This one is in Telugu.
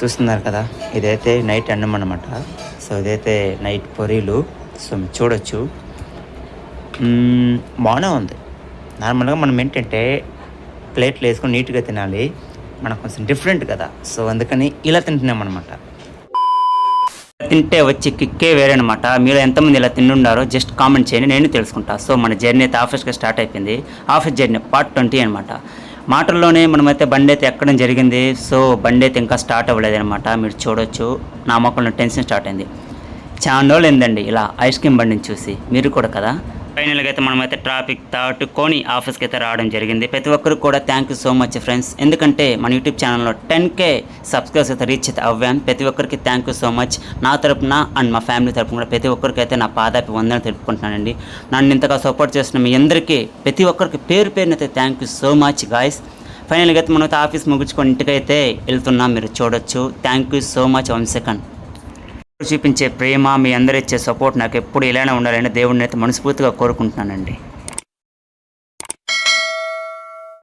చూస్తున్నారు కదా, ఇదైతే నైట్ అన్నం అనమాట. సో ఇదైతే నైట్ పొరీలు. సో మీరు చూడొచ్చు, బాగానే ఉంది. నార్మల్గా మనం ఏంటంటే ప్లేట్లు వేసుకొని నీట్గా తినాలి, మనకు కొంచెం డిఫరెంట్ కదా. సో అందుకని ఇలా తింటున్నాం అనమాట. తింటే వచ్చి కిక్కే వేరే అనమాట. మీరు ఎంతమంది ఇలా తిండుండారో జస్ట్ కామెంట్ చేయండి, నేను తెలుసుకుంటా. సో మన జర్నీ అయితే ఆఫీస్కి స్టార్ట్ అయిపోయింది. ఆఫీస్ జర్నీ పార్ట్ 20 అనమాట. మాటల్లోనే మనమైతే బండి అయితే ఎక్కడం జరిగింది. సో బండి అయితే ఇంకా స్టార్ట్ అవ్వలేదు అనమాట. మీరు చూడొచ్చు, నా మొక్కల్లో టెన్షన్ స్టార్ట్ అయింది. చాలా రోజులు ఏందండి ఇలా ఐస్ క్రీమ్ బండిని చూసి, మీరు కూడా కదా. ఫైనల్గా అయితే మనమైతే ట్రాఫిక్ దాటుకొని ఆఫీస్కి అయితే రావడం జరిగింది. ప్రతి ఒక్కరికి కూడా thank you so much friends. ఎందుకంటే మన యూట్యూబ్ ఛానల్లో 10K సబ్స్క్రైబర్స్ అయితే రీచ్ అయితే అవ్వాం. ప్రతి ఒక్కరికి థ్యాంక్ యూ సో మచ్. నా తరపున అండ్ మా ఫ్యామిలీ తరపున కూడా ప్రతి ఒక్కరికి అయితే నా పాదాపి వందనలు తెలుపుకుంటున్నానండి. నన్ను ఇంతగా సపోర్ట్ చేస్తున్న మీ అందరికీ ప్రతి ఒక్కరికి పేరు పేరునైతే thank you so much guys. ఫైనల్గా అయితే మనమైతే ఆఫీస్ ముగించుకొని ఇంటికైతే వెళ్తున్నాం. మీరు చూడొచ్చు. Thank you so much. 1 second. చూపించే ప్రేమ, మీ అందరూ ఇచ్చే సపోర్ట్ నాకు ఎప్పుడు ఇలానే ఉండాలని దేవుడిని అయితే మనస్ఫూర్తిగా కోరుకుంటున్నానండి.